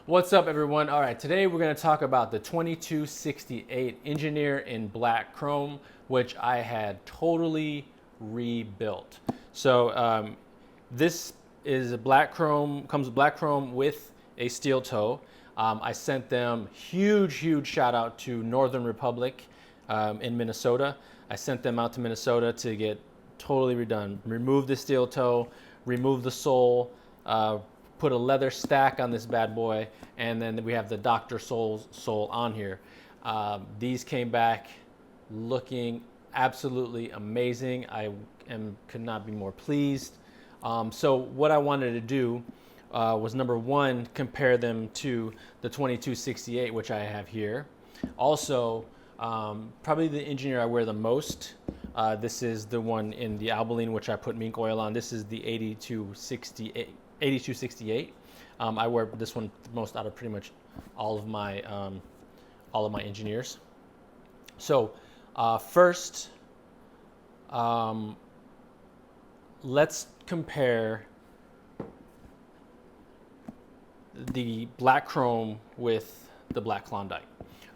What's up, everyone? All right, today we're going to talk about the 2268 Engineer in black chrome, which I had totally rebuilt. So this is a black chrome, comes with black chrome with a steel toe. I sent them huge shout out to Northern Republic in Minnesota. I sent them out to Minnesota to get totally redone. Remove the steel toe, remove the sole, put a leather stack on this bad boy, and then we have the Dr. sole on here. These came back looking absolutely amazing. Could not be more pleased. So what I wanted to do was, number one, compare them to the 2268, which I have here. Also, probably the Engineer I wear the most. This is the one in the Albaline, which I put mink oil on. This is the 8268. I wear this one the most out of pretty much all of my Engineers. So first, let's compare the black chrome with the black Klondike.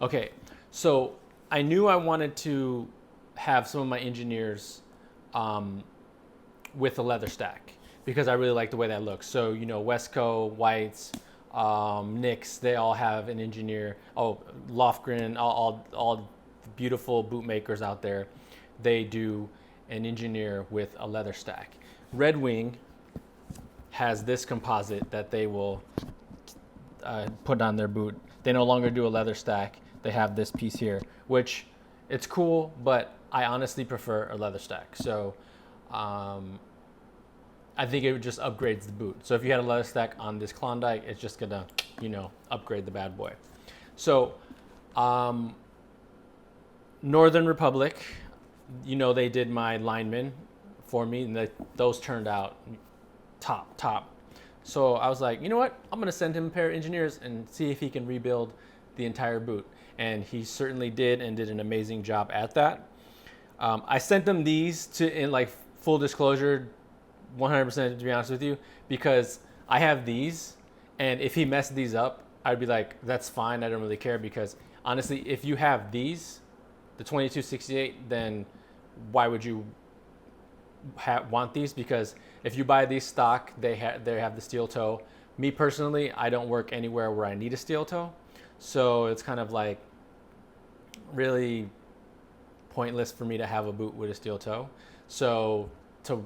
Okay, so I knew I wanted to have some of my Engineers with a leather stack, because I really like the way that looks. So, you know, Wesco, Whites, Nix, they all have an Engineer. Oh, Lofgren, all beautiful boot makers out there, they do an Engineer with a leather stack. Red Wing has this composite that they will put on their boot. They no longer do a leather stack. They have this piece here, which it's cool, but I honestly prefer a leather stack. So, I think it just upgrades the boot. So if you had a leather stack on this Klondike, it's just gonna, you know, upgrade the bad boy. So Northern Republic, you know, they did my linemen for me, and those turned out top. So I was like, you know what? I'm gonna send him a pair of Engineers and see if he can rebuild the entire boot. And he certainly did, and did an amazing job at that. I sent them these in like full disclosure, 100% to be honest with you, because I have these, and if he messed these up, I'd be like, that's fine, I don't really care, because honestly, if you have these, the 2268, then why would you want these? Because if you buy these stock, they have the steel toe. Me personally, I don't work anywhere where I need a steel toe, so it's kind of like really pointless for me to have a boot with a steel toe. So to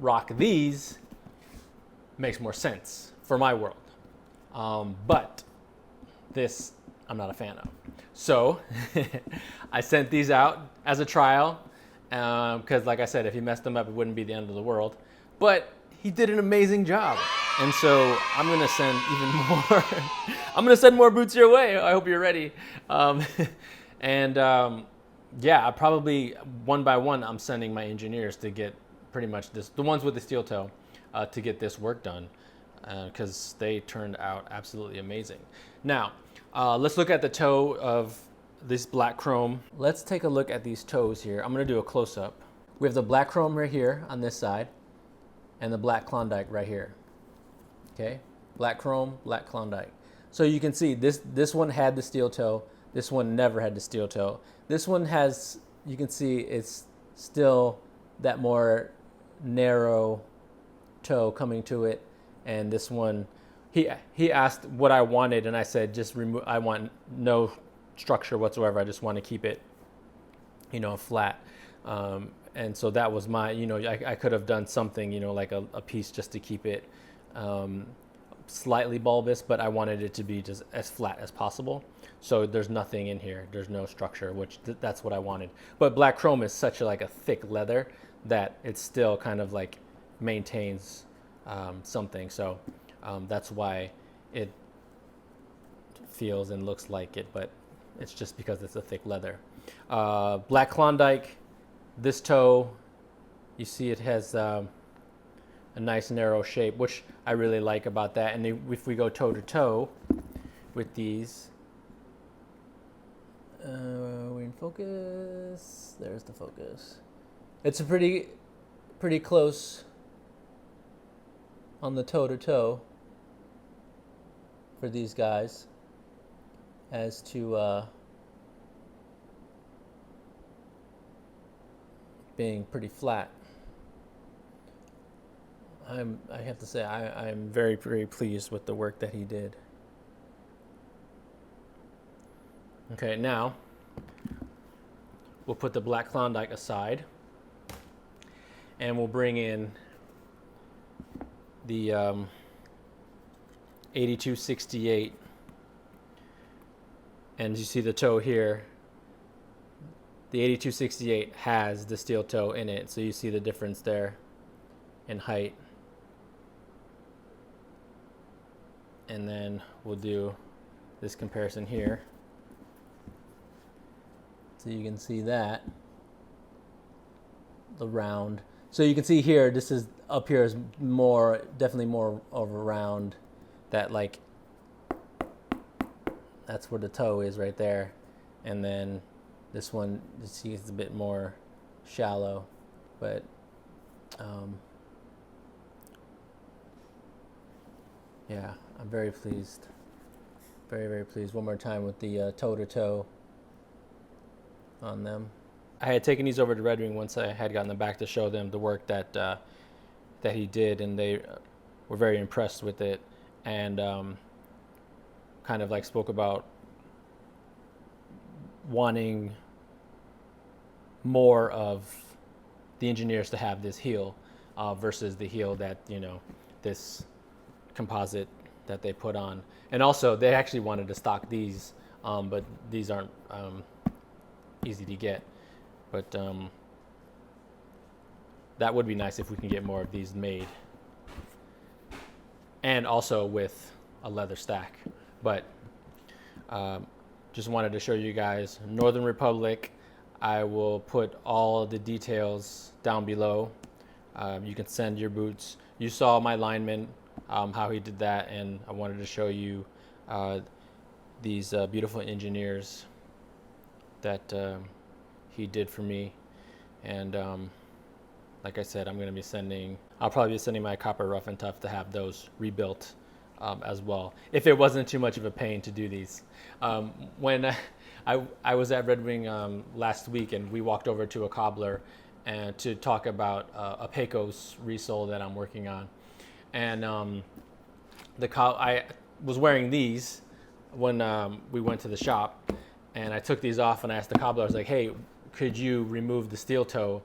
rock these makes more sense for my world. But this I'm not a fan of. So I sent these out as a trial, because like I said, if he messed them up, it wouldn't be the end of the world. But he did an amazing job. And so I'm going to send even more. I'm going to send more boots your way. I hope you're ready. Yeah, I probably one by one, I'm sending my Engineers to get pretty much this, the ones with the steel toe, to get this work done, because they turned out absolutely amazing. Now, let's look at the toe of this black chrome. Let's take a look at these toes here. I'm going to do a close-up. We have the black chrome right here on this side, and the black Klondike right here. Okay, black chrome, black Klondike. So you can see this one had the steel toe. This one never had the steel toe. This one has, you can see it's still that more narrow toe coming to it. And this one, he asked what I wanted, and I said, just remove, I want no structure whatsoever. I just want to keep it, you know, flat. And so that was my, you know, I could have done something, you know, like a piece just to keep it slightly bulbous, but I wanted it to be just as flat as possible. So there's nothing in here. There's no structure, which that's what I wanted. But black chrome is such a thick leather that it still kind of like maintains something. So that's why it feels and looks like it, but it's just because it's a thick leather. Black Klondike, this toe, you see it has a nice narrow shape, which I really like about that. And if we go toe to toe with these, we're in focus. There's the focus. It's a pretty close on the toe to toe. for these guys as to being pretty flat. I have to say I'm very, very pleased with the work that he did. Okay, now we'll put the Black Klondike aside and we'll bring in the 8268. And you see the toe here, the 8268 has the steel toe in it, so you see the difference there in height. And then we'll do this comparison here. So you can see that, the round. So you can see here, this is up here is more, definitely more of a round, that like, that's where the toe is right there. And then this one, you see it's a bit more shallow, but yeah, I'm very pleased. Very, very pleased. One more time with the toe-to-toe on them. I had taken these over to Red Wing once I had gotten them back to show them the work that that he did, and they were very impressed with it, and kind of like spoke about wanting more of the engineers to have this heel versus the heel that, you know, this composite that they put on. And also they actually wanted to stock these, but these aren't easy to get. But that would be nice if we can get more of these made. And also with a leather stack. But just wanted to show you guys Northern Republic. I will put all the details down below. You can send your boots. You saw my lineman, how he did that, and I wanted to show you these beautiful engineers that he did for me. And like I said, I'll probably be sending my Copper Rough and Tough to have those rebuilt as well, if it wasn't too much of a pain to do these. When I was at Red Wing last week, and we walked over to a cobbler and to talk about a Pecos resole that I'm working on. And I was wearing these when we went to the shop, and I took these off and I asked the cobbler, I was like, hey, could you remove the steel toe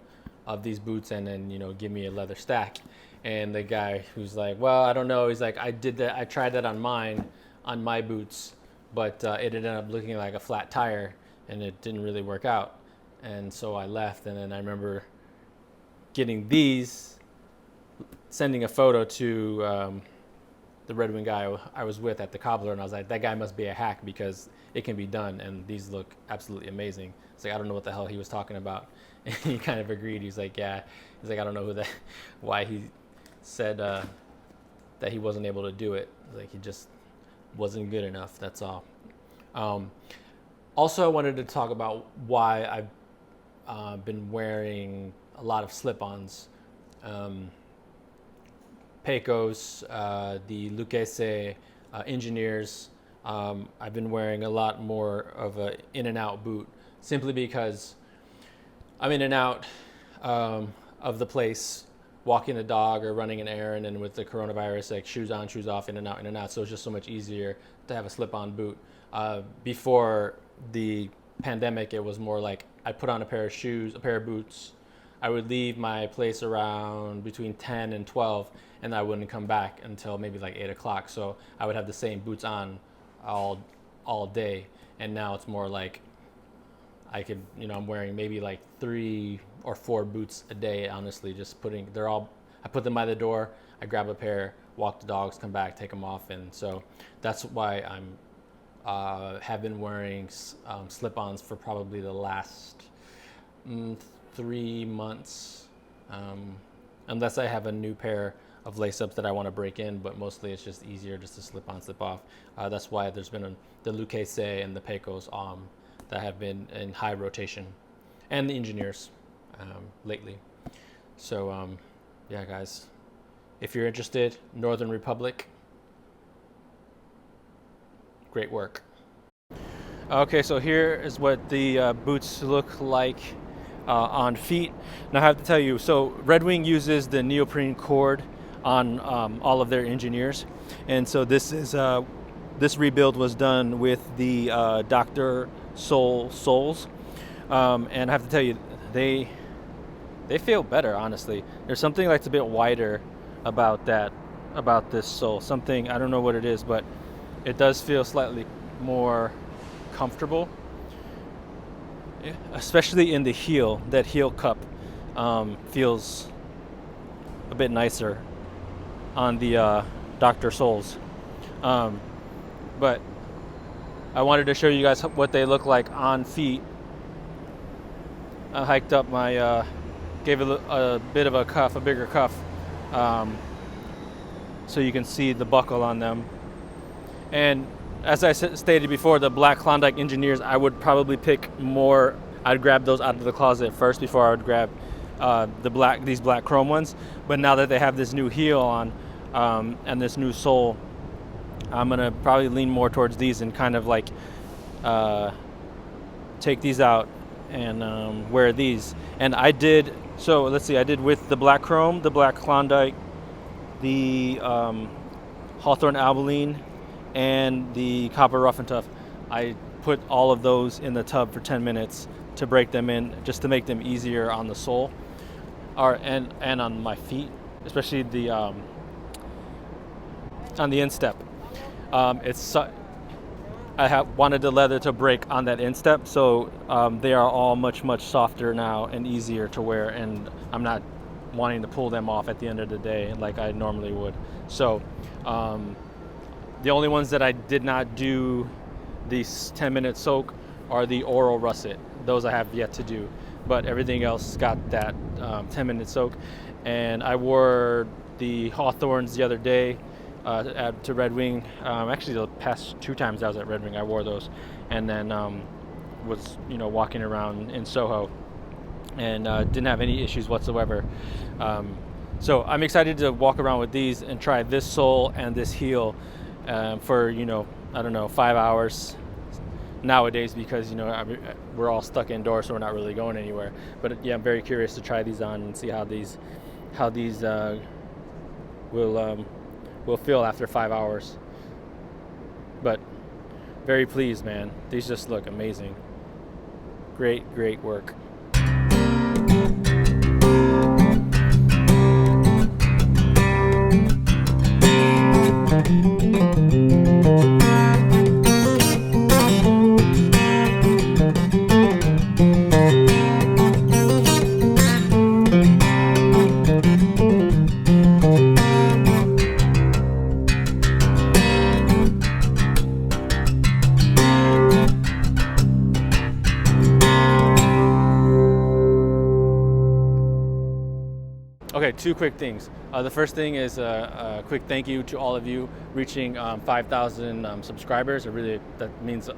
of these boots and then, you know, give me a leather stack? And the guy who's like, well, I don't know. He's like, I did that. I tried that on my boots, but it ended up looking like a flat tire and it didn't really work out. And so I left. And then I remember getting these, sending a photo to the Red Wing guy I was with at the cobbler. And I was like, that guy must be a hack because it can be done. And these look absolutely amazing. It's like, I don't know what the hell he was talking about. And he kind of agreed. He's like, yeah. He's like, I don't know why he said that he wasn't able to do it. Like, he just wasn't good enough. That's all. Also, I wanted to talk about why I've been wearing a lot of slip-ons. Pecos, the Lucchese engineers. I've been wearing a lot more of a in and out boot, simply because I'm in and out of the place, walking the dog or running an errand, and with the coronavirus, like shoes on, shoes off, in and out, in and out. So it's just so much easier to have a slip-on boot. Before the pandemic, it was more like I'd put on a pair of boots. I would leave my place around between 10 and 12, and I wouldn't come back until maybe like 8 o'clock. So I would have the same boots on all day. And now it's more like I'm wearing maybe like 3 or 4 boots a day, honestly, I put them by the door, I grab a pair, walk the dogs, come back, take them off. And so that's why have been wearing slip-ons for probably the last 3 months, unless I have a new pair of lace-ups that I want to break in, but mostly it's just easier just to slip on, slip off. That's why there's been the Lucchese and the Pecos that have been in high rotation, and the engineers lately. So yeah, guys, if you're interested, Northern Republic, great work. Okay, so here is what the boots look like on feet. Now I have to tell you, so Red Wing uses the neoprene cord on all of their engineers, and so this rebuild was done with the Dr. Sol soles, and I have to tell you, they feel better. Honestly, there's something that's a bit wider about this sole. Something, I don't know what it is, but it does feel slightly more comfortable, especially in the heel. That heel cup feels a bit nicer on the Dr. Soles. But I wanted to show you guys what they look like on feet. I hiked up my, gave it a bit of a cuff, a bigger cuff, so you can see the buckle on them. And as I stated before, the black Klondike Engineers, I would probably pick more. I'd grab those out of the closet first before I would grab these black chrome ones. But now that they have this new heel on and this new sole, I'm gonna probably lean more towards these and kind of like take these out and wear these. And I did, so let's see, I did with the black chrome, the black Klondike, the Hawthorne Albaline, and the copper rough and tough. I put all of those in the tub for 10 minutes to break them in, just to make them easier on the sole and on my feet, especially the on the instep. I wanted the leather to break on that instep, so they are all much softer now and easier to wear, and I'm not wanting to pull them off at the end of the day like I normally would. So the only ones that I did not do these 10-minute soak are the Oral Russet. Those I have yet to do, but everything else got that 10-minute soak. And I wore the Hawthorns the other day to Red Wing. Actually, the past 2 times I was at Red Wing, I wore those, and then was walking around in Soho and didn't have any issues whatsoever. So I'm excited to walk around with these and try this sole and this heel for I don't know, 5 hours nowadays, because we're all stuck indoors, so we're not really going anywhere. But yeah, I'm very curious to try these on and see how these will feel after 5 hours. But very pleased, man. These just look amazing. Great work. Okay, 2 quick things. The first thing is a quick thank you to all of you reaching 5,000 subscribers. That means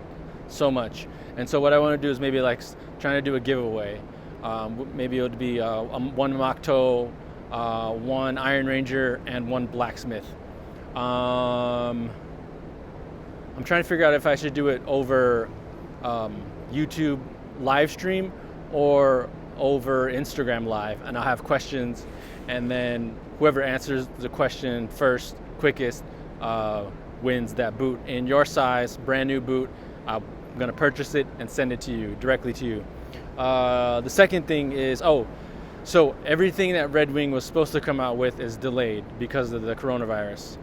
so much. And so what I want to do is maybe like trying to do a giveaway. Maybe it would be 1 Mach Toe, 1 Iron Ranger, and 1 Blacksmith. I'm trying to figure out if I should do it over YouTube live stream or over Instagram live, and I'll have questions, and then whoever answers the question first, quickest, wins that boot in your size, brand new boot. I'm gonna purchase it and send it to you, directly to you. The second thing is, so everything that Red Wing was supposed to come out with is delayed because of the coronavirus.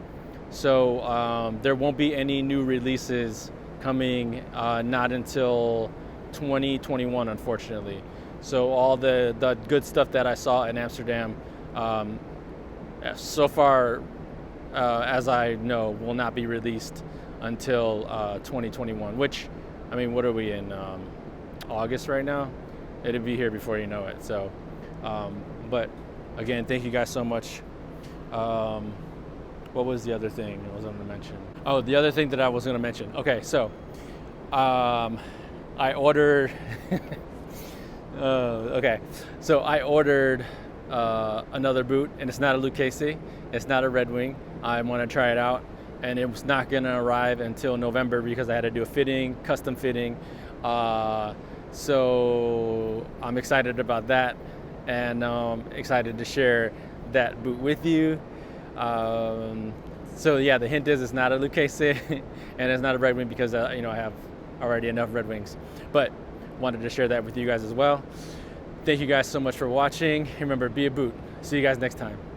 So there won't be any new releases coming not until 2021, unfortunately. So all the good stuff that I saw in Amsterdam, so far, as I know, will not be released until 2021, which, I mean, what are we in, August right now? It'll be here before you know it. So, but again, thank you guys so much. What was the other thing I was going to mention? Oh, the other thing that I was going to mention. Okay, so I ordered... so I ordered another boot, and it's not a Lucchese, it's not a Red Wing. I want to try it out, and it was not gonna arrive until November because I had to do a fitting, custom fitting. So I'm excited about that, and excited to share that boot with you. So yeah, the hint is it's not a Lucchese and it's not a Red Wing because I have already enough Red Wings, but wanted to share that with you guys as well. Thank you guys so much for watching. Remember, be a boot. See you guys next time.